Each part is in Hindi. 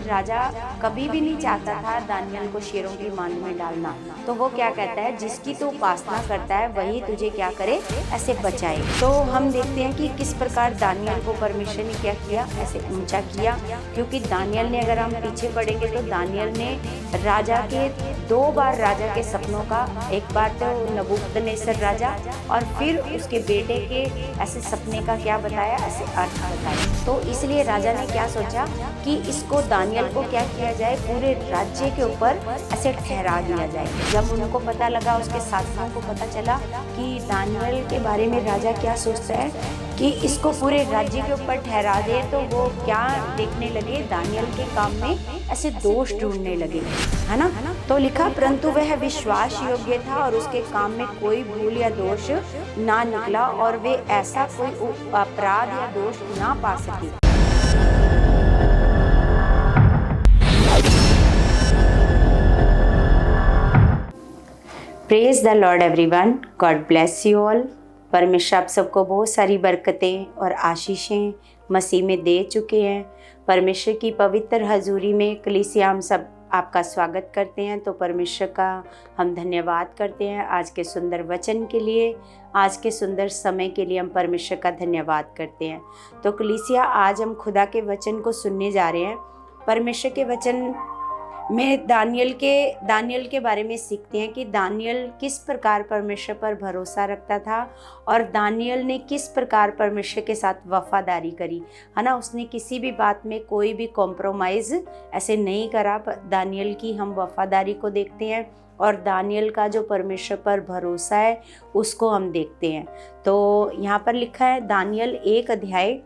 राजा कभी भी नहीं चाहता था दानियल को शेरों की मान में डालना। तो वो क्या कहता है, जिसकी तू उपासना करता है वही तुझे क्या करे, ऐसे बचाए। तो हम देखते हैं कि किस प्रकार दानियल को परमेश्वर ने क्या किया, ऐसे ऊंचा किया। क्योंकि दानियल ने, अगर हम पीछे पढ़ेंगे तो दानियल ने राजा के 2 बार राजा के सपनों का, एक बार तो नबूकदनेस्सर राजा और फिर उसके बेटे के ऐसे सपने का क्या बताया, ऐसे अर्थ बताया। तो इसलिए राजा ने क्या सोचा कि इसको दानियल को क्या किया जाए, पूरे राज्य के ऊपर ऐसे ठहरा दिया जाए। जब उनको पता लगा, उसके साथियों को पता चला कि दानियल के बारे में राजा क्या सोचता है कि इसको पूरे राज्य के ऊपर ठहरा दे, तो वो क्या देखने लगे, दानियल के काम में ऐसे दोष ढूंढने लगे, है ना। तो लिखा, परंतु वह विश्वास योग्य था और उसके काम में कोई भूल या दोष ना निकला और वे ऐसा कोई अपराध या दोष ना पा सके। Praise the Lord everyone, God bless you all. परमेश्वर आप सबको बहुत सारी बरकतें और आशीषें मसीह में दे चुके हैं। परमेश्वर की पवित्र हजूरी में कलीसिया हम सब आपका स्वागत करते हैं। तो परमेश्वर का हम धन्यवाद करते हैं आज के सुंदर वचन के लिए, आज के सुंदर समय के लिए हम परमेश्वर का धन्यवाद करते हैं। तो कलीसिया, आज हम खुदा के वचन को सुनने जा रहे हैं। परमेश्वर के वचन में दानियल के बारे में सीखते हैं कि दानियल किस प्रकार परमेश्वर पर भरोसा रखता था और दानियल ने किस प्रकार परमेश्वर के साथ वफादारी करी, है ना। उसने किसी भी बात में कोई भी कॉम्प्रोमाइज़ ऐसे नहीं करा। दानियल की हम वफादारी को देखते हैं और दानियल का जो परमेश्वर पर भरोसा है उसको हम देखते हैं। तो यहाँ पर लिखा है दानियल 1 अध्याय,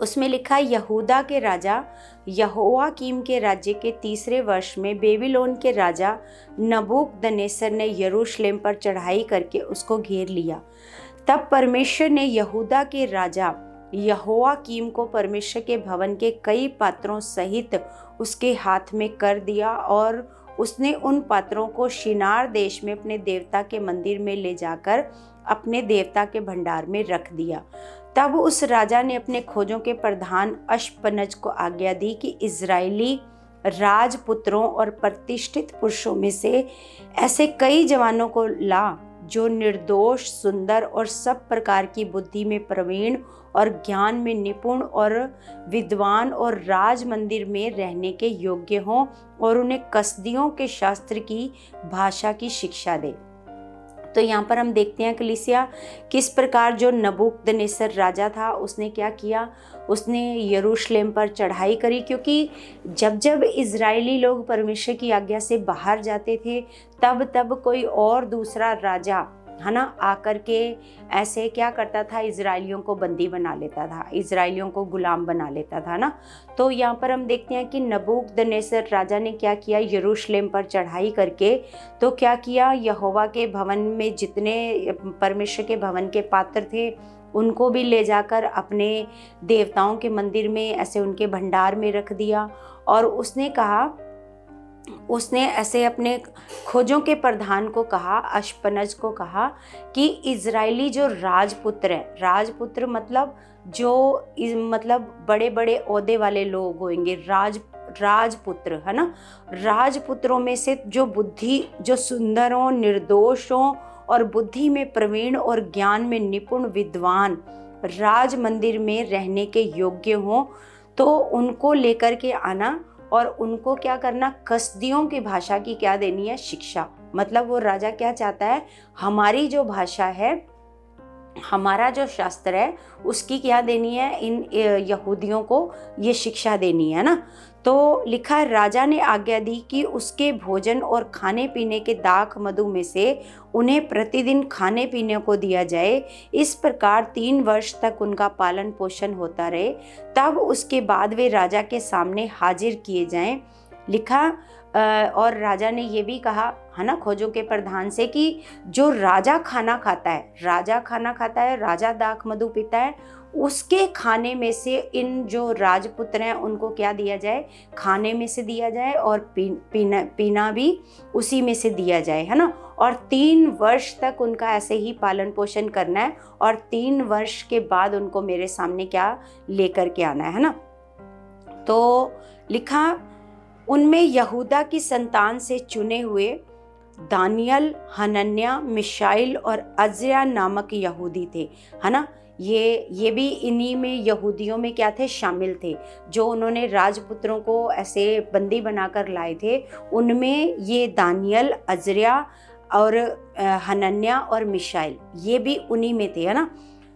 उसमें लिखा है, यहूदा के राजा यहोयाकीम के राज्य के 3रे वर्ष में बेबीलोन के राजा नबूकदनेस्सर ने यरूशलेम पर चढ़ाई करके उसको घेर लिया। तब परमेश्वर ने यहूदा के राजा यहोयाकीम को परमेश्वर के भवन के कई पात्रों सहित उसके हाथ में कर दिया और उसने उन पात्रों को शिनार देश में अपने देवता के मंदिर में ले जाकर अपने देवता के भंडार में रख दिया। तब उस राजा ने अपने खोजों के प्रधान अश्पनज को आज्ञा दी कि इज़राइली राजपुत्रों और प्रतिष्ठित पुरुषों में से ऐसे कई जवानों को ला जो निर्दोष, सुंदर और सब प्रकार की बुद्धि में प्रवीण और ज्ञान में निपुण और विद्वान और राज मंदिर में रहने के योग्य हों और उन्हें कसदियों के शास्त्र की भाषा की शिक्षा दे। तो यहाँ पर हम देखते हैं कलीसिया, किस प्रकार जो नबूकदनेस्सर राजा था उसने क्या किया, उसने यरूशलेम पर चढ़ाई करी। क्योंकि जब जब इज़राइली लोग परमेश्वर की आज्ञा से बाहर जाते थे तब कोई और दूसरा राजा, है ना, आकर के ऐसे क्या करता था, इज़राइलियों को बंदी बना लेता था, इज़राइलियों को गुलाम बना लेता था ना। तो यहाँ पर हम देखते हैं कि नबूकदनेस्सर राजा ने क्या किया, यरूशलेम पर चढ़ाई करके तो क्या किया, यहोवा के भवन में जितने परमेश्वर के भवन के पात्र थे उनको भी ले जाकर अपने देवताओं के मंदिर में ऐसे उनके भंडार में रख दिया। और उसने ऐसे अपने खोजों के प्रधान को कहा, अश्पनज को कहा कि इज़राइली जो राजपुत्र है, राजपुत्र मतलब बड़े बड़े ओहदे वाले लोग होंगे, राजपुत्र, है ना। राजपुत्रों में से जो सुंदर हों, निर्दोष हों और बुद्धि में प्रवीण और ज्ञान में निपुण, विद्वान, राज मंदिर में रहने के योग्य हों, तो उनको लेकर के आना और उनको क्या करना, कसदियों की भाषा की क्या देनी है, शिक्षा। मतलब वो राजा क्या चाहता है, हमारी जो भाषा है, हमारा जो शास्त्र है उसकी क्या देनी है, इन यहूदियों को ये शिक्षा देनी है ना। तो लिखा है, राजा ने आज्ञा दी कि उसके भोजन और खाने पीने के दाख मधु में से उन्हें प्रतिदिन खाने पीने को दिया जाए। इस प्रकार 3 वर्ष तक उनका पालन पोषण होता रहे। तब उसके बाद वे राजा के सामने हाजिर किए जाएं। लिखा और राजा ने ये भी कहा, है ना, खोजों के प्रधान से कि जो राजा खाना खाता है, राजा दाख मधु पीता है, उसके खाने में से इन जो राजपुत्र हैं उनको क्या दिया जाए, खाने में से दिया जाए और पीना भी उसी में से दिया जाए, है ना। और 3 वर्ष तक उनका ऐसे ही पालन पोषण करना है और 3 वर्ष के बाद उनको मेरे सामने क्या लेकर के आना है ना। तो लिखा उनमें यहूदा की संतान से चुने हुए दानियल, हनन्या, मिशाइल और अज़रिया नामक यहूदी थे, है ना। ये भी इन्हीं में यहूदियों में क्या थे, शामिल थे, जो उन्होंने राजपुत्रों को ऐसे बंदी बनाकर लाए थे। उनमें ये दानियल, अज़रिया और हनन्या और मिशाइल, ये भी उन्हीं में थे, है ना।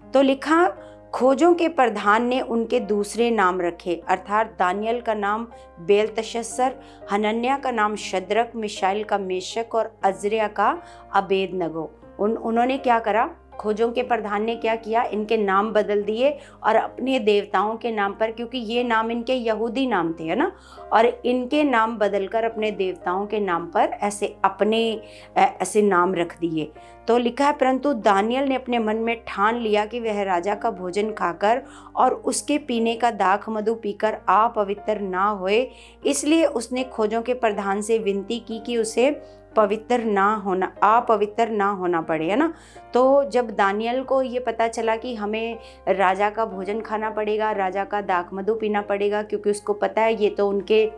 तो लिखा खोजों के प्रधान ने उनके दूसरे नाम रखे, अर्थात दानियल का नाम बेलतशस्सर, हनन्या का नाम शद्रक, मिशाइल का मेशक और अज़रिया का अबेदनगो। उन्होंने क्या करा, खोजों के प्रधान ने क्या किया, इनके नाम बदल दिए और अपने देवताओं के नाम पर, क्योंकि ये नाम इनके यहूदी नाम थे, है ना, और इनके नाम बदलकर अपने देवताओं के नाम पर ऐसे अपने ऐसे नाम रख दिए। तो लिखा है परंतु दानियल ने अपने मन में ठान लिया कि वह राजा का भोजन खाकर और उसके पीने का दाख मधु पीकर अपवित्र ना होए, इसलिए उसने खोजों के प्रधान से विनती की कि उसे अपवित्र ना होना पड़े, है ना। तो जब दानियल को ये पता चला कि हमें राजा का भोजन खाना पड़ेगा, राजा का दाख मधु पीना पड़ेगा, क्योंकि उसको पता है ये तो उनके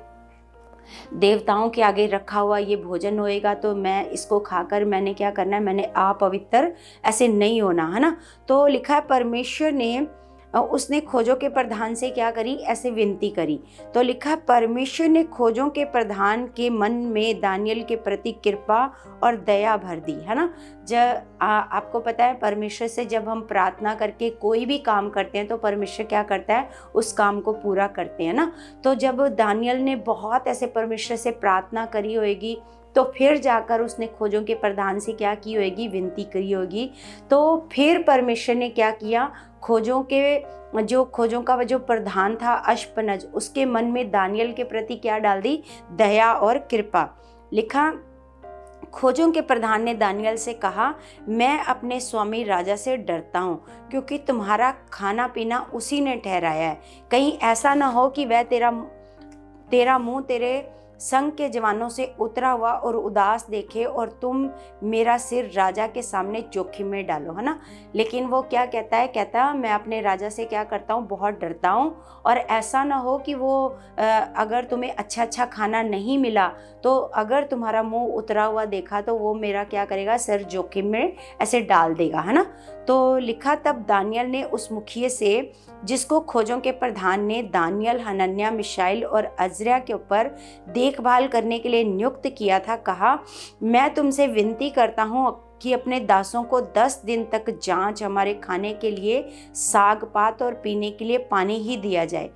देवताओं के आगे रखा हुआ ये भोजन होएगा, तो मैं इसको खाकर मैंने क्या करना है, मैंने अपवित्र ऐसे नहीं होना, है ना। तो लिखा है परमेश्वर ने उसने खोजों के प्रधान से क्या करी, ऐसे विनती करी। तो लिखा परमेश्वर ने खोजों के प्रधान के मन में दानियल के प्रति कृपा और दया भर दी, है ना। आपको पता है परमेश्वर से जब हम प्रार्थना करके कोई भी काम करते हैं तो परमेश्वर क्या करता है, उस काम को पूरा करते हैं ना। तो जब दानियल ने बहुत ऐसे परमेश्वर से प्रार्थना करी होगी, तो फिर जाकर उसने खोजों के प्रधान से क्या की होगी, विनती करी होगी। तो फिर परमेश्वर ने क्या किया, खोजों का जो प्रधान था अश्पनज, उसके मन में दानियल के प्रति क्या डाल दी, दया और कृपा। लिखा खोजों के प्रधान ने दानियल से कहा, मैं अपने स्वामी राजा से डरता हूँ, क्योंकि तुम्हारा खाना पीना उसी ने ठहराया है। कहीं ऐसा ना हो कि वह तेरा मुंह तेरे संग के जवानों से उतरा हुआ और उदास देखे और तुम मेरा सिर राजा के सामने जोखिम में डालो, है ना। लेकिन वो क्या कहता मैं अपने राजा से क्या करता हूँ, बहुत डरता हूँ, और ऐसा ना हो कि वो अगर तुम्हें अच्छा खाना नहीं मिला तो अगर तुम्हारा मुंह उतरा हुआ देखा तो वो मेरा क्या करेगा, सिर जोखिम में ऐसे डाल देगा, है ना। तो लिखा तब दानियल ने उस मुखिए से, जिसको खोजों के प्रधान ने दानियल, हनन्या, मिशाइल और अज़रिया के ऊपर देखभाल करने के लिए नियुक्त किया था, कहा, मैं तुमसे विनती करता हूँ कि अपने दासों को 10 दिन तक जांच, हमारे खाने के लिए साग पात और पीने के लिए पानी ही दिया जाए।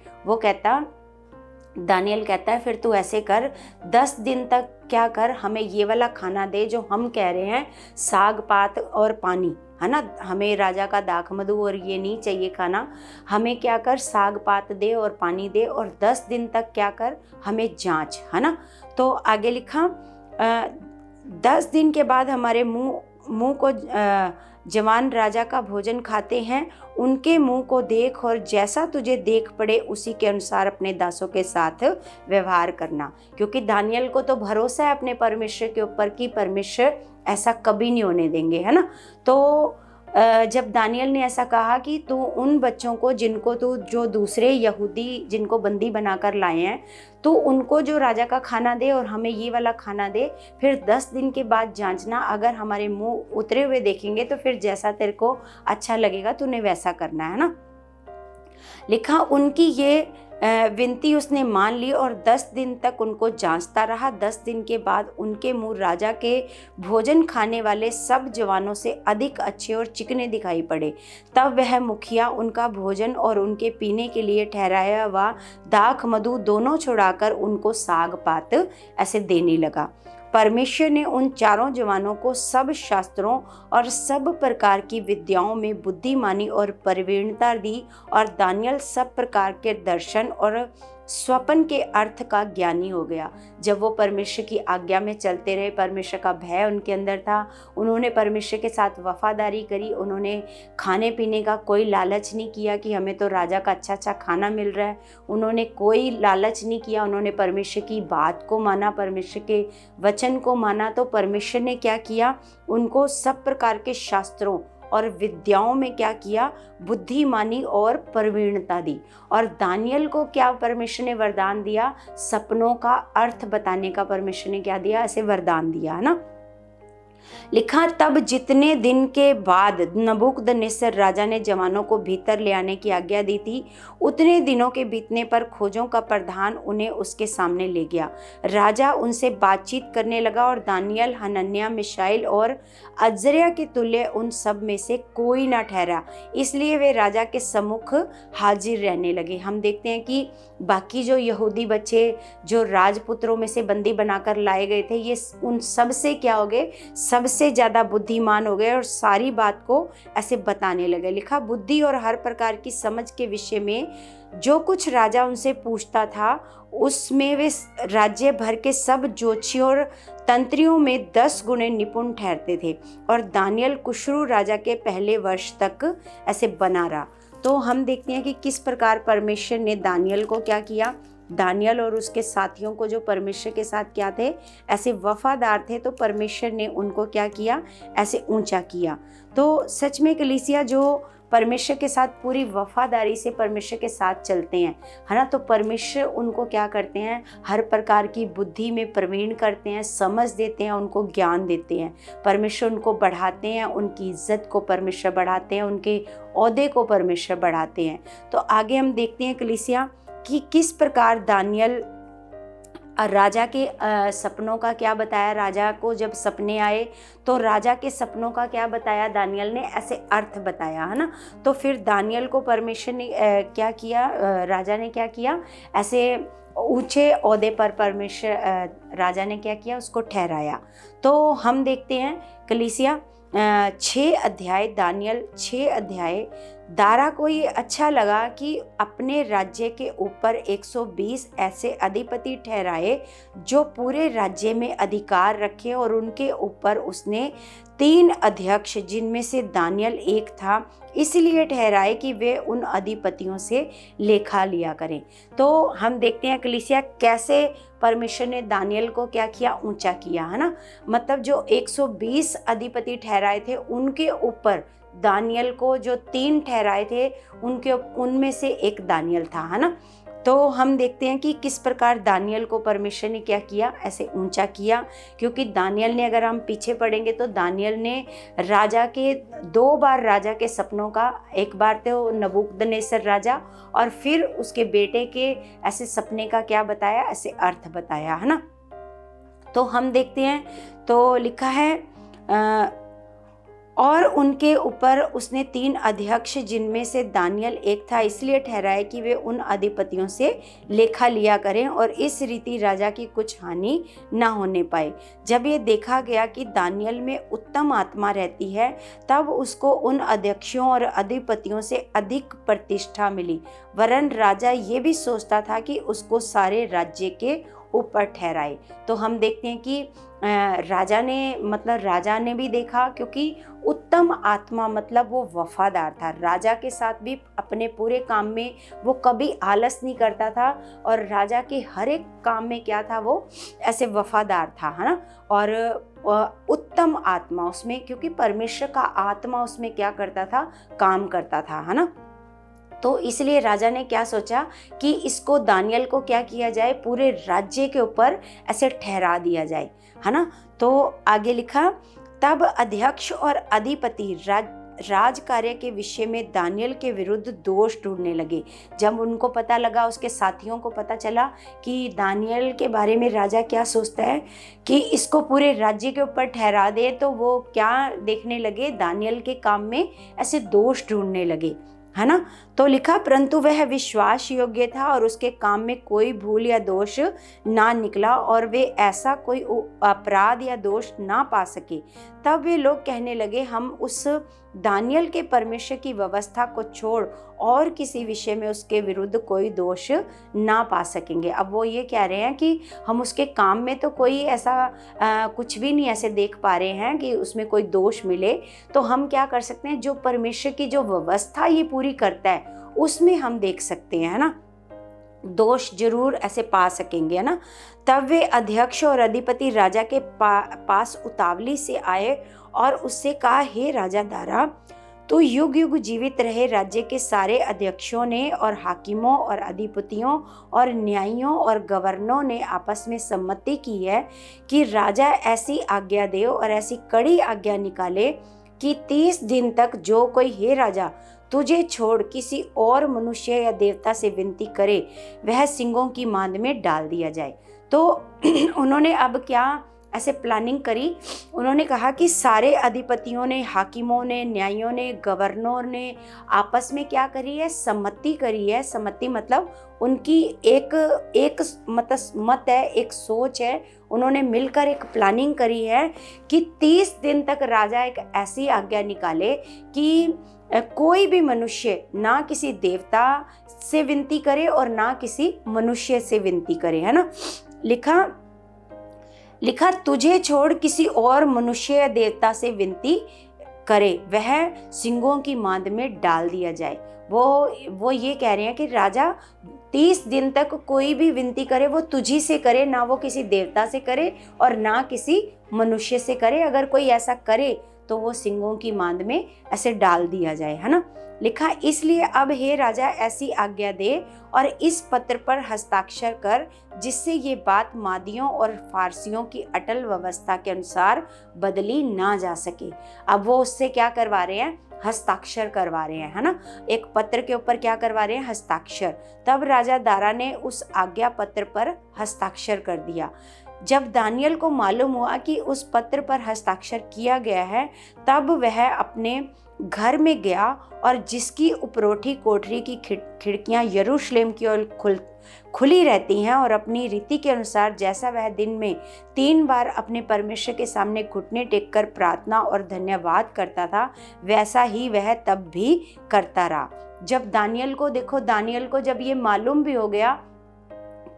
दानियल कहता है फिर तू ऐसे कर, 10 दिन तक क्या कर, हमें ये वाला खाना दे जो हम कह रहे हैं, साग पात और पानी, है ना। हमें राजा का दाख मधु और ये नहीं चाहिए खाना, हमें क्या कर, साग पात दे और पानी दे, और 10 दिन तक क्या कर, हमें जांच, है ना। तो आगे लिखा 10 दिन के बाद हमारे मुंह को जवान राजा का भोजन खाते हैं, उनके मुंह को देख और जैसा तुझे देख पड़े उसी के अनुसार अपने दासों के साथ व्यवहार करना। क्योंकि दानियल को तो भरोसा है अपने परमेश्वर के ऊपर कि परमेश्वर ऐसा कभी नहीं होने देंगे, है ना। तो जब दानियल ने ऐसा कहा कि तू उन बच्चों को जो दूसरे यहूदी जिनको बंदी बनाकर लाए हैं, तो उनको जो राजा का खाना दे और हमें ये वाला खाना दे, फिर 10 दिन के बाद जांचना, अगर हमारे मुंह उतरे हुए देखेंगे तो फिर जैसा तेरे को अच्छा लगेगा तूने वैसा करना, है ना। लिखा उनकी ये विनती उसने मान ली और 10 दिन तक उनको जांचता रहा। 10 दिन के बाद उनके मुंह राजा के भोजन खाने वाले सब जवानों से अधिक अच्छे और चिकने दिखाई पड़े। तब वह मुखिया उनका भोजन और उनके पीने के लिए ठहराया हुआ दाख मधु दोनों छुड़ाकर उनको साग पात ऐसे देने लगा। परमेश्वर ने उन चारों जवानों को सब शास्त्रों और सब प्रकार की विद्याओं में बुद्धिमानी और प्रवीणता दी, और दानियल सब प्रकार के दर्शन और स्वप्न के अर्थ का ज्ञानी हो गया। जब वो परमेश्वर की आज्ञा में चलते रहे, परमेश्वर का भय उनके अंदर था, उन्होंने परमेश्वर के साथ वफादारी करी, उन्होंने खाने पीने का कोई लालच नहीं किया कि हमें तो राजा का अच्छा खाना मिल रहा है, उन्होंने कोई लालच नहीं किया, उन्होंने परमेश्वर की बात को माना, परमेश्वर के वचन को माना। तो परमेश्वर ने क्या किया, उनको सब प्रकार के शास्त्रों और विद्याओं में क्या किया, बुद्धिमानी और प्रवीणता दी। और दानियल को क्या परमेश्वर ने वरदान दिया, सपनों का अर्थ बताने का परमेश्वर ने क्या दिया, ऐसे वरदान दिया, है ना। लिखा, तब जितने दिन के बाद नबूकदनेस्सर राजा ने जवानों को भीतर ले आने की आज्ञा दी थी, उतने दिनों के बीतने पर खोजों का प्रधान उन्हें उसके सामने ले गया। राजा उनसे बातचीत करने लगा और दानियल, हनन्याह, मिशाएल और अजर्याह के तुल्य उन सब में से कोई ना ठहरा, इसलिए वे राजा के सम्मुख हाजिर रहने लगे। हम देखते हैं कि बाकी जो यहूदी बच्चे जो राजपुत्रों में से बंदी बनाकर लाए गए थे, ये उन सब से क्या हो गए, सबसे ज़्यादा बुद्धिमान हो गए और सारी बात को ऐसे बताने लगे। लिखा, बुद्धि और हर प्रकार की समझ के विषय में जो कुछ राजा उनसे पूछता था, उसमें वे राज्य भर के सब ज्योतिषियों और तंत्रियों में 10 गुणे निपुण ठहरते थे। और दानियल कुशरू राजा के पहले वर्ष तक ऐसे बना रहा। तो हम देखते हैं कि किस प्रकार परमेश्वर ने दानियल को क्या किया, दानियल और उसके साथियों को जो परमेश्वर के साथ क्या थे, ऐसे वफादार थे, तो परमेश्वर ने उनको क्या किया, ऐसे ऊंचा किया। तो सच में कलीसिया जो परमेश्वर के साथ पूरी वफादारी से परमेश्वर के साथ चलते हैं, है ना, तो परमेश्वर उनको क्या करते हैं, हर प्रकार की बुद्धि में प्रवीण करते हैं, समझ देते हैं, उनको ज्ञान देते हैं। परमेश्वर उनको बढ़ाते हैं, उनकी इज्जत को परमेश्वर बढ़ाते हैं, उनके ओहदे को परमेश्वर बढ़ाते हैं। तो आगे हम देखते हैं कलीसिया कि किस प्रकार दानियल राजा के सपनों का क्या बताया। राजा को जब सपने आए तो राजा के सपनों का क्या बताया, दानियल ने ऐसे अर्थ बताया, है ना। तो फिर दानियल को परमेश्वर ने क्या किया, राजा ने क्या किया, ऐसे ऊंचे ओहदे पर परमेश्वर राजा ने क्या किया, उसको ठहराया। तो हम देखते हैं कलीसिया 6 अध्याय, दानियल 6 अध्याय। दारा को ये अच्छा लगा कि अपने राज्य के ऊपर 120 ऐसे अधिपति ठहराए जो पूरे राज्य में अधिकार रखे, और उनके ऊपर उसने 3 अध्यक्ष, जिनमें से दानियल एक था, इसलिए ठहराए कि वे उन अधिपतियों से लेखा लिया करें। तो हम देखते हैं कलीसिया कैसे परमेश्वर ने दानियल को क्या किया, ऊंचा किया, है ना। मतलब जो 120 अधिपति ठहराए थे, उनके ऊपर दानियल को जो 3 ठहराए थे, उनमें से एक दानियल था, है ना। तो हम देखते हैं कि किस प्रकार दानियल को परमेश्वर ने क्या किया, ऐसे ऊंचा किया। क्योंकि दानियल ने, अगर हम पीछे पढ़ेंगे तो दानियल ने राजा के 2 बार राजा के सपनों का, एक बार तो नबूकदनेस्सर राजा और फिर उसके बेटे के ऐसे सपने का क्या बताया, ऐसे अर्थ बताया, है ना। तो हम देखते हैं, तो लिखा है और उनके ऊपर उसने 3 अध्यक्ष, जिनमें से दानियल एक था, इसलिए ठहराए कि वे उन अधिपतियों से लेखा लिया करें और इस रीति राजा की कुछ हानि ना होने पाए। जब ये देखा गया कि दानियल में उत्तम आत्मा रहती है, तब उसको उन अध्यक्षों और अधिपतियों से अधिक प्रतिष्ठा मिली, वरन राजा ये भी सोचता था कि उसको सारे राज्य के ऊपर ठहराए। तो हम देखते हैं कि राजा ने भी देखा, क्योंकि उत्तम आत्मा मतलब वो वफादार था। राजा के साथ भी अपने पूरे काम में वो कभी आलस नहीं करता था, और राजा के हर एक काम में क्या था, वो ऐसे वफादार था, है ना। और उत्तम आत्मा उसमें, क्योंकि परमेश्वर का आत्मा उसमें क्या करता था, काम करता था, है ना। तो इसलिए राजा ने क्या सोचा कि इसको, दानियल को क्या किया जाए, पूरे राज्य के ऊपर ऐसे ठहरा दिया जाए, है ना। तो आगे लिखा, तब अध्यक्ष और अधिपति राज कार्य के विषय में दानियल के विरुद्ध दोष ढूंढने लगे। जब उनको पता लगा, उसके साथियों को पता चला कि दानियल के बारे में राजा क्या सोचता है कि इसको पूरे राज्य के ऊपर ठहरा दे, तो वो क्या देखने लगे, दानियल के काम में ऐसे दोष ढूंढने लगे, है ना। तो लिखा, परंतु वह विश्वास योग्य था और उसके काम में कोई भूल या दोष ना निकला, और वे ऐसा कोई अपराध या दोष ना पा सके। तब वे लोग कहने लगे, हम उस दानियल के परमेश्वर की व्यवस्था को छोड़ और किसी विषय में उसके विरुद्ध कोई दोष ना पा सकेंगे। अब वो ये कह रहे हैं कि हम उसके काम में तो कोई ऐसा कुछ भी नहीं ऐसे देख पा रहे हैं कि उसमें कोई दोष मिले, तो हम क्या कर सकते हैं, जो परमेश्वर की जो व्यवस्था ये पूरी करता है उसमें हम देख सकते हैं, है ना, दोष जरूर ऐसे पा सकेंगे, है ना। तब वे अध्यक्ष और अधिपति राजा के पास उतावली से आए और उससे कहा, हे राजा दारा, तो युग युग जीवित रहे। राज्य के सारे अध्यक्षों ने और हाकिमों और अधिपतियों और न्यायियों और गवर्नरों ने आपस में सम्मति की है कि राजा ऐसी आज्ञा दे और ऐसी कड़ी आज्ञा निकाले कि 30 दिन तक जो कोई, हे राजा, तुझे छोड़ किसी और मनुष्य या देवता से विनती करे, वह सिंगों की मांद में डाल दिया जाए। तो उन्होंने अब क्या ऐसे प्लानिंग करी। उन्होंने कहा कि सारे अधिपतियों ने, हाकिमों ने, न्यायियों ने, गवर्नरों ने आपस में क्या करी है, सम्मति करी है। सम्मति मतलब उनकी एक मत है, एक सोच है। उन्होंने मिलकर एक प्लानिंग करी है कि 30 दिन तक राजा एक ऐसी आज्ञा निकाले कि कोई भी मनुष्य ना किसी देवता से विनती करे और ना किसी मनुष्य से विनती करे, है ना। लिखा तुझे छोड़ किसी और मनुष्य या देवता से विनती करे, वह सिंगों की मांद में डाल दिया जाए। वो ये कह रहे हैं कि राजा 30 दिन तक कोई भी विनती करे वो तुझी से करे, ना वो किसी देवता से करे और ना किसी मनुष्य से करे। अगर कोई ऐसा करे तो वो सिंगों की मांद में ऐसे डाल दिया जाए, है ना। लिखा इसलिए अब हे राजा ऐसी आज्ञा दे और इस पत्र पर हस्ताक्षर कर, जिससे ये बात मादियों और फारसियों की अटल व्यवस्था के अनुसार बदली ना जा सके। अब वो उससे क्या करवा रहे हैं, हस्ताक्षर करवा रहे हैं, है ना। एक पत्र के ऊपर क्या करवा रहे हैं, हस्ताक्षर। तब राजा दारा ने उस आज्ञा पत्र पर हस्ताक्षर कर दिया। जब दानियल को मालूम हुआ कि उस पत्र पर हस्ताक्षर किया गया है, तब वह अपने घर में गया और जिसकी उपरोठी कोठरी की खिड़कियां यरूशलेम की ओर खुली रहती हैं और अपनी रीति के अनुसार जैसा वह दिन में 3 बार अपने परमेश्वर के सामने घुटने टेककर प्रार्थना और धन्यवाद करता था, वैसा ही वह तब भी करता रहा। जब दानियल को जब ये मालूम भी हो गया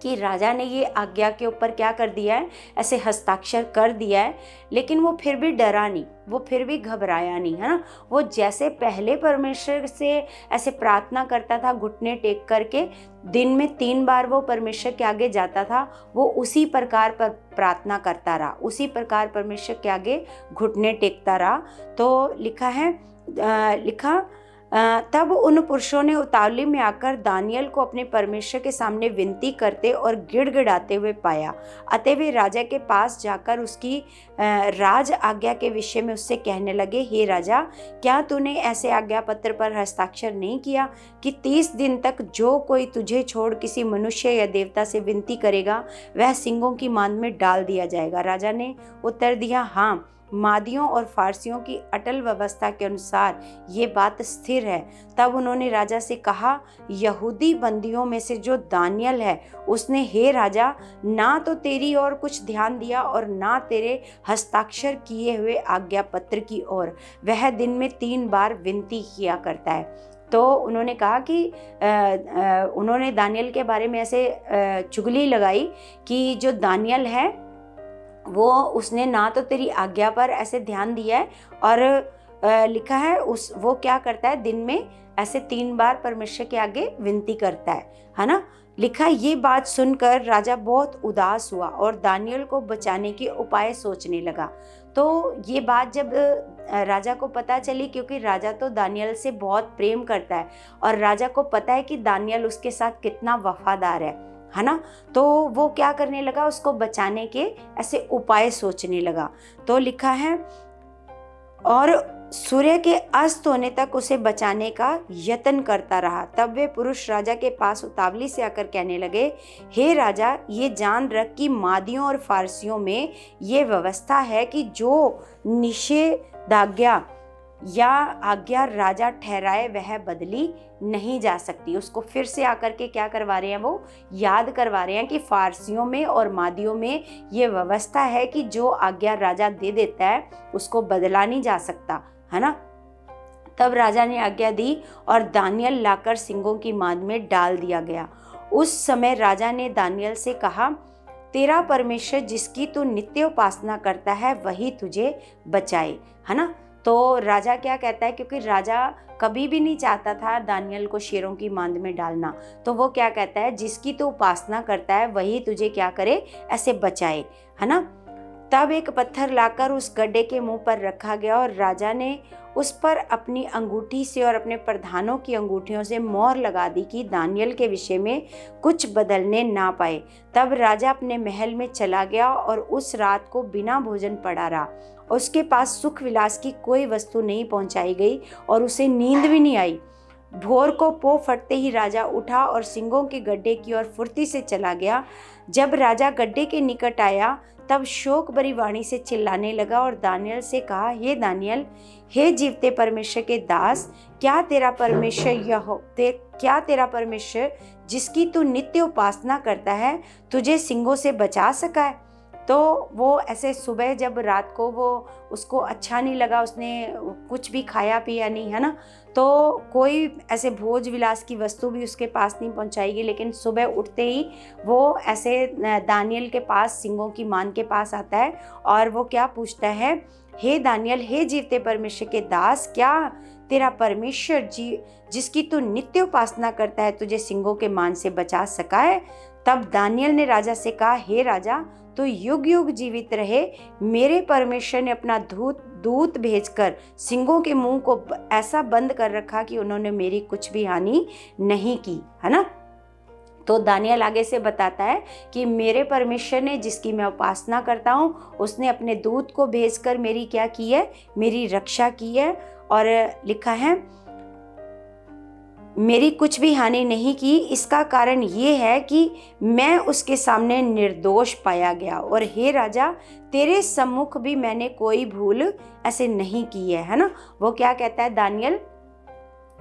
कि राजा ने ये आज्ञा के ऊपर क्या कर दिया है, ऐसे हस्ताक्षर कर दिया है, लेकिन वो फिर भी डरा नहीं, वो फिर भी घबराया नहीं, है ना। वो जैसे पहले परमेश्वर से ऐसे प्रार्थना करता था घुटने टेक करके, दिन में 3 बार वो परमेश्वर के आगे जाता था, वो उसी प्रकार पर प्रार्थना करता रहा, उसी प्रकार परमेश्वर के आगे घुटने टेकता रहा। तो लिखा तब उन पुरुषों ने उतावली में आकर दानियल को अपने परमेश्वर के सामने विनती करते और गिड़गिड़ाते हुए पाया। अतः वे राजा के पास जाकर उसकी राज आज्ञा के विषय में उससे कहने लगे, हे राजा, क्या तूने ऐसे आज्ञा पत्र पर हस्ताक्षर नहीं किया कि 30 दिन तक जो कोई तुझे छोड़ किसी मनुष्य या देवता से विनती करेगा, वह सिंगों की मांद में डाल दिया जाएगा। राजा ने उत्तर दिया, हाँ, मादियों और फारसियों की अटल व्यवस्था के अनुसार ये बात स्थिर है। तब उन्होंने राजा से कहा, यहूदी बंदियों में से जो दानियल है, उसने हे राजा ना तो तेरी ओर कुछ ध्यान दिया और ना तेरे हस्ताक्षर किए हुए आज्ञा पत्र की ओर। वह दिन में 3 बार विनती किया करता है। तो उन्होंने कहा कि उन्होंने दानियल के बारे में ऐसे चुगली लगाई कि जो दानियल है वो उसने ना तो तेरी आज्ञा पर ऐसे ध्यान दिया है और लिखा है वो क्या करता है, दिन में ऐसे 3 बार परमेश्वर के आगे विनती करता है ना। लिखा ये बात सुनकर राजा बहुत उदास हुआ और दानियल को बचाने के उपाय सोचने लगा। तो ये बात जब राजा को पता चली, क्योंकि राजा तो दानियल से बहुत प्रेम करता है और राजा को पता है कि दानियल उसके साथ कितना वफादार है ना, तो वो क्या करने लगा, उसको बचाने के ऐसे उपाय सोचने लगा। तो लिखा है और सूर्य के अस्त होने तक उसे बचाने का यत्न करता रहा। तब वे पुरुष राजा के पास उतावली से आकर कहने लगे, हे राजा, ये जान रख कि मादियों और फारसियों में ये व्यवस्था है कि जो निषेधाज्ञा या आज्ञा राजा ठहराए वह बदली नहीं जा सकती। उसको फिर से आकर के क्या करवा रहे हैं, वो याद करवा रहे हैं कि फारसियों में और मादियों में ये व्यवस्था है कि जो आज्ञा राजा दे देता है उसको बदला नहीं जा सकता, है ना। तब राजा ने आज्ञा दी और दानियल लाकर सिंगों की मांद में डाल दिया गया। उस समय राजा ने दानियल से कहा, तेरा परमेश्वर जिसकी तू नित्य उपासना करता है वही तुझे बचाए, है ना। तो राजा क्या कहता है, क्योंकि राजा कभी भी नहीं चाहता था दानियल को शेरों की मांद में डालना, तो वो क्या कहता है, जिसकी तू उपासना करता है वही तुझे क्या करे, ऐसे बचाए, है ना। तब एक पत्थर लाकर उस गड्ढे के मुंह पर रखा गया और राजा ने उस पर अपनी अंगूठी से और अपने प्रधानों की अंगूठियों से मोहर लगा दी कि दानियल के विषय में कुछ बदलने ना पाए। तब राजा अपने महल में चला गया और उस रात को बिना भोजन पड़ा रहा। उसके पास सुख विलास की कोई वस्तु नहीं पहुंचाई गई और उसे नींद भी नहीं आई। भोर को पो फटते ही राजा उठा और सिंगों के गड्ढे की ओर फुर्ती से चला गया। जब राजा गड्ढे के निकट आया तब शोक भरी वाणी से चिल्लाने लगा और दानियल से कहा, हे दानियल, हे जीवते परमेश्वर के दास, क्या तेरा परमेश्वर जिसकी तू नित्य उपासना करता है तुझे सिंगों से बचा सका है? तो वो ऐसे सुबह जब रात को वो उसको अच्छा नहीं लगा, उसने कुछ भी खाया पिया नहीं, है ना, तो कोई ऐसे भोज विलास की वस्तु भी उसके पास नहीं पहुंचाएगी। लेकिन सुबह उठते ही वो ऐसे दानियल के पास, सिंगों की मान के पास आता है और वो क्या पूछता है, हे दानियल, हे जीवते परमेश्वर के दास, क्या तेरा परमेश्वर जिसकी तू नित्य उपासना करता है तुझे सिंगों के मान से बचा सका है? तब दानियल ने राजा से कहा, हे राजा, तो युग युग जीवित रहे। मेरे परमेश्वर ने अपना दूत भेजकर सिंगों के मुंह को ऐसा बंद कर रखा कि उन्होंने मेरी कुछ भी हानि नहीं की, है ना। तो दानियल आगे से बताता है कि मेरे परमेश्वर ने, जिसकी मैं उपासना करता हूँ, उसने अपने दूत को भेजकर मेरी क्या की है, मेरी रक्षा की है। और लिखा है, मेरी कुछ भी हानि नहीं की। इसका कारण ये है कि मैं उसके सामने निर्दोष पाया गया। और हे राजा, तेरे सम्मुख भी मैंने कोई भूल ऐसे नहीं की है ना। वो क्या कहता है,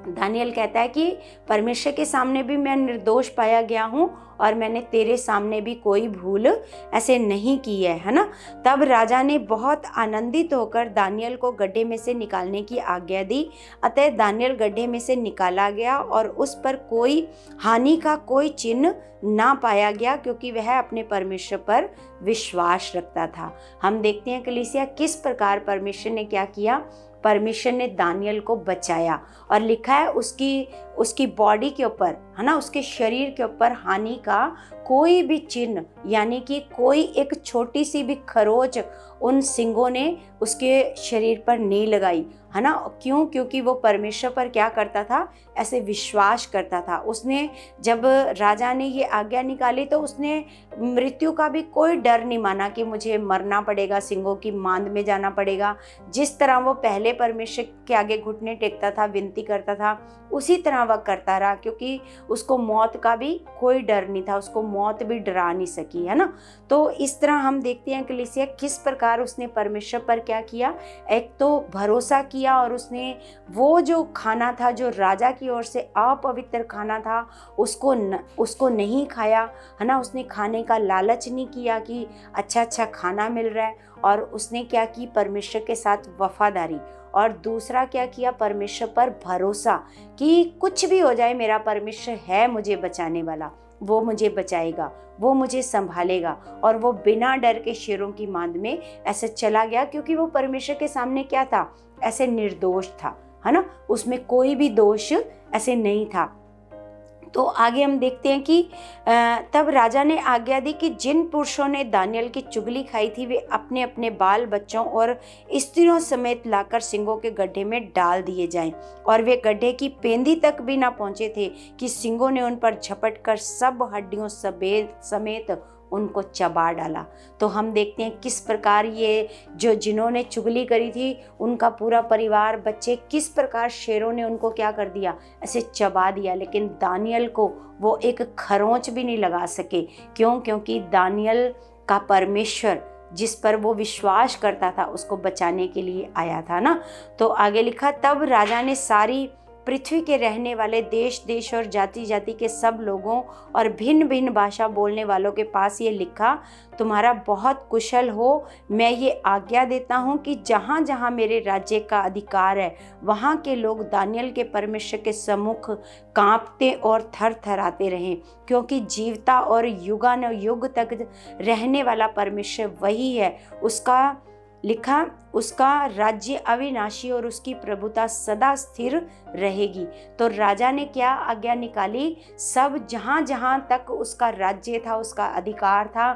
दानियल कहता है कि परमेश्वर के सामने भी मैं निर्दोष पाया गया हूँ और मैंने तेरे सामने भी कोई भूल ऐसे नहीं की है ना। तब राजा ने बहुत आनंदित होकर दानियल को गड्ढे में से निकालने की आज्ञा दी। अतः दानियल गड्ढे में से निकाला गया और उस पर कोई हानि का कोई चिन्ह ना पाया गया, क्योंकि वह अपने परमेश्वर पर विश्वास रखता था। हम देखते हैं कलीसिया किस प्रकार परमेश्वर ने क्या किया, परमेश्वर ने दानियल को बचाया। और लिखा है उसकी बॉडी के ऊपर, है ना, उसके शरीर के ऊपर हानि का कोई भी चिन्ह, यानी कि कोई एक छोटी सी भी खरोच उन सिंगों ने उसके शरीर पर नहीं लगाई, है ना। क्यों? क्योंकि वो परमेश्वर पर क्या करता था, ऐसे विश्वास करता था। उसने, जब राजा ने ये आज्ञा निकाली तो उसने मृत्यु का भी कोई डर नहीं माना कि मुझे मरना पड़ेगा, सिंगों की मांद में जाना पड़ेगा। जिस तरह वो पहले परमेश्वर के आगे घुटने टेकता था, विनती करता था, उसी तरह वह करता रहा, क्योंकि उसको मौत का भी कोई डर नहीं था, उसको मौत भी डरा नहीं सकी, है ना। तो इस तरह हम देखते हैं कलीसिया किस प्रकार उसने परमेश्वर पर क्या किया, एक तो भरोसा किया और उसने वो जो खाना था, जो राजा की ओर से अपवित्र खाना था, उसको नहीं खाया, है ना। उसने खाने का लालच नहीं किया कि अच्छा खाना मिल रहा है। और उसने क्या की, परमेश्वर के साथ वफादारी। और दूसरा क्या किया, परमेश्वर पर भरोसा कि कुछ भी हो जाए मेरा परमेश्वर है मुझे बचाने वाला, वो मुझे बचाएगा, वो मुझे संभालेगा। और वो बिना डर के शेरों की मांद में ऐसे चला गया, क्योंकि वो परमेश्वर के सामने क्या था, ऐसे निर्दोष था, है ना। उसमें कोई भी दोष ऐसे नहीं था। तो आगे हम देखते हैं कि तब राजा ने आज्ञा दी कि जिन पुरुषों ने दानियल की चुगली खाई थी वे अपने अपने बाल बच्चों और स्त्रियों समेत लाकर सिंगों के गड्ढे में डाल दिए जाएं। और वे गड्ढे की पेंदी तक भी ना पहुंचे थे कि सिंगों ने उन पर झपट कर सब हड्डियों समेत उनको चबा डाला। तो हम देखते हैं किस प्रकार ये जिन्होंने चुगली करी थी, उनका पूरा परिवार, बच्चे, किस प्रकार शेरों ने उनको क्या कर दिया, ऐसे चबा दिया। लेकिन दानियल को वो एक खरोंच भी नहीं लगा सके। क्यों? क्योंकि दानियल का परमेश्वर, जिस पर वो विश्वास करता था, उसको बचाने के लिए आया था ना। तो आगे लिखा, तब राजा ने सारी पृथ्वी के रहने वाले देश देश और जाति जाति के सब लोगों और भिन्न भिन्न भाषा बोलने वालों के पास ये लिखा, तुम्हारा बहुत कुशल हो। मैं ये आज्ञा देता हूँ कि जहाँ जहाँ मेरे राज्य का अधिकार है वहाँ के लोग दानियल के परमेश्वर के सम्मुख कांपते और थर थराते रहें, क्योंकि जीवता और युगानुयुग तक रहने वाला परमेश्वर वही है। उसका राज्य अविनाशी और उसकी प्रभुता सदा स्थिर रहेगी। तो राजा ने क्या आज्ञा निकाली, सब जहाँ जहाँ तक उसका राज्य था, उसका अधिकार था,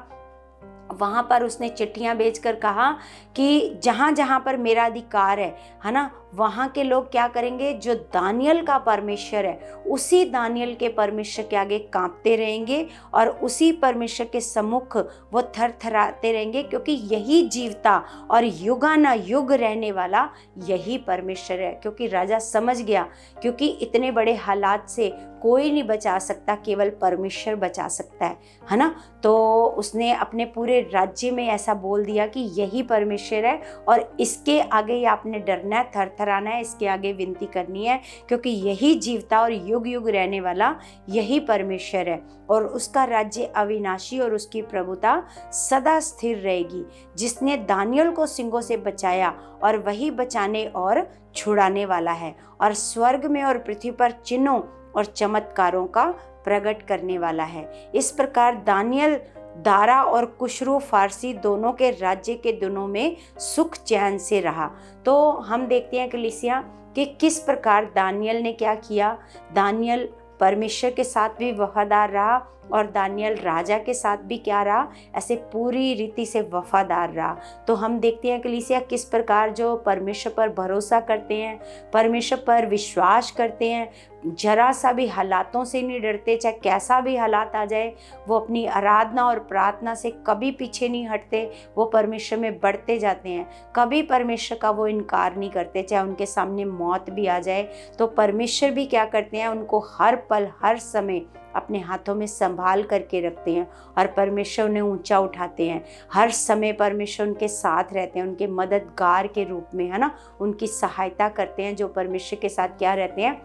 वहाँ पर उसने चिट्ठियाँ भेजकर कहा कि जहाँ जहाँ पर मेरा अधिकार है ना, वहाँ के लोग क्या करेंगे, जो दानियल का परमेश्वर है उसी दानियल के परमेश्वर के आगे कांपते रहेंगे और उसी परमेश्वर के सम्मुख वो थरथराते रहेंगे, क्योंकि यही जीवता और युगाना युग रहने वाला यही परमेश्वर है। क्योंकि राजा समझ गया, क्योंकि इतने बड़े हालात से कोई नहीं बचा सकता, केवल परमेश्वर बचा सकता है ना। तो उसने अपने पूरे राज्य में ऐसा बोल दिया कि यही परमेश्वर है और इसके आगे ही आपने डरना है, थरथराना है, इसके आगे विनती करनी है, क्योंकि यही जीवता और युग युग रहने वाला यही परमेश्वर है और उसका राज्य अविनाशी और उसकी प्रभुता सदा स्थिर रहेगी। जिसने दानियल को सिंहों से बचाया और वही बचाने और छुड़ाने वाला है और स्वर्ग में और पृथ्वी पर चिन्हों और चमत्कारों का प्रकट करने वाला है। इस प्रकार दानियल दारा और कुशरू फारसी दोनों के राज्य के दिनों में सुख चैन से रहा। तो हम देखते हैं कलीसिया कि किस प्रकार दानियल ने क्या किया। दानियल परमेश्वर के साथ भी वफादार रहा और दानियल राजा के साथ भी क्या रहा, ऐसे पूरी रीति से वफादार रहा। तो हम देखते हैं कलीसिया किस प्रकार जो परमेश्वर पर भरोसा करते हैं, परमेश्वर पर विश्वास करते हैं, जरा सा भी हालातों से नहीं डरते, चाहे कैसा भी हालात आ जाए, वो अपनी आराधना और प्रार्थना से कभी पीछे नहीं हटते, वो परमेश्वर में बढ़ते जाते हैं, कभी परमेश्वर का वो इनकार नहीं करते। चाहे उनके सामने मौत भी आ जाए तो परमेश्वर भी क्या करते हैं, उनको हर पल हर समय अपने हाथों में संभाल करके रखते हैं और परमेश्वर उन्हें ऊंचा उठाते हैं। हर समय परमेश्वर उनके साथ रहते हैं, उनके मददगार के रूप में, है ना, उनकी सहायता करते हैं। जो परमेश्वर के साथ क्या रहते हैं,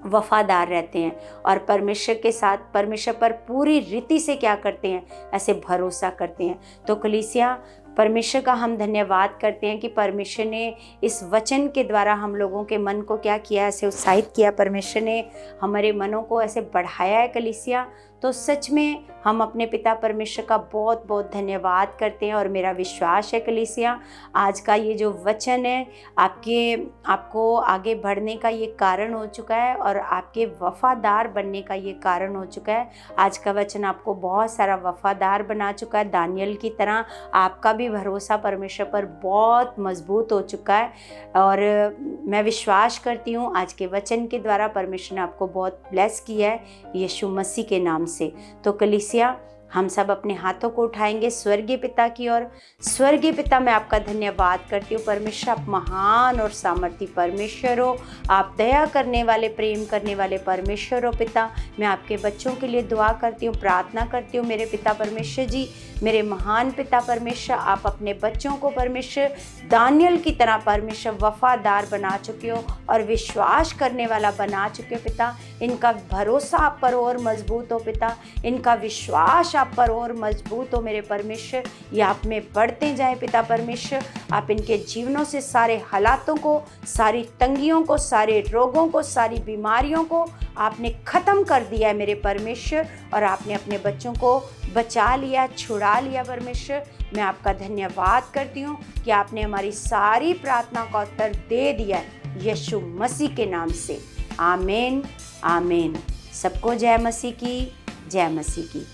वफादार रहते हैं और परमेश्वर के साथ परमेश्वर पर पूरी रीति से क्या करते हैं, ऐसे भरोसा करते हैं। तो कलीसिया परमेश्वर का हम धन्यवाद करते हैं कि परमेश्वर ने इस वचन के द्वारा हम लोगों के मन को क्या किया, ऐसे उत्साहित किया, परमेश्वर ने हमारे मनों को ऐसे बढ़ाया है कलीसिया। तो सच में हम अपने पिता परमेश्वर का बहुत बहुत धन्यवाद करते हैं और मेरा विश्वास है कलीसिया आज का ये जो वचन है आपको आगे बढ़ने का ये कारण हो चुका है और आपके वफादार बनने का ये कारण हो चुका है। आज का वचन आपको बहुत सारा वफादार बना चुका है, दानियल की तरह आपका भी भरोसा परमेश्वर पर बहुत मजबूत हो चुका है। और मैं विश्वास करती हूँ आज के वचन के द्वारा परमेश्वर ने आपको बहुत ब्लेस किया है यीशु मसीह के नाम से। तो कलीसिया हम सब अपने हाथों को उठाएंगे स्वर्गीय पिता की ओर। स्वर्गीय पिता, मैं आपका धन्यवाद करती हूँ परमेश्वर, आप महान और सामर्थी परमेश्वर हो, आप दया करने वाले, प्रेम करने वाले परमेश्वर हो। पिता, मैं आपके बच्चों के लिए दुआ करती हूँ, प्रार्थना करती हूँ मेरे पिता परमेश्वर जी, मेरे महान पिता परमेश्वर, आप अपने बच्चों को परमेश्वर दानियल की तरह परमेश्वर वफादार बना चुके हो और विश्वास करने वाला बना चुके हो। पिता, इनका भरोसा आप पर और मजबूत हो। पिता, इनका विश्वास आप पर और मजबूत हो मेरे परमेश्वर, ये आप में बढ़ते जाए। पिता परमेश्वर, आप इनके जीवनों से सारे हालातों को, सारी तंगियों को, सारे रोगों को, सारी बीमारियों को आपने ख़त्म कर दिया है मेरे परमेश्वर और आपने अपने बच्चों को बचा लिया, छुड़ा लिया। परमेश्वर, मैं आपका धन्यवाद करती हूँ कि आपने हमारी सारी प्रार्थना का उत्तर दे दिया है यीशु मसीह के नाम से। आमीन आमीन। सबको जय मसीह की, जय मसीह की।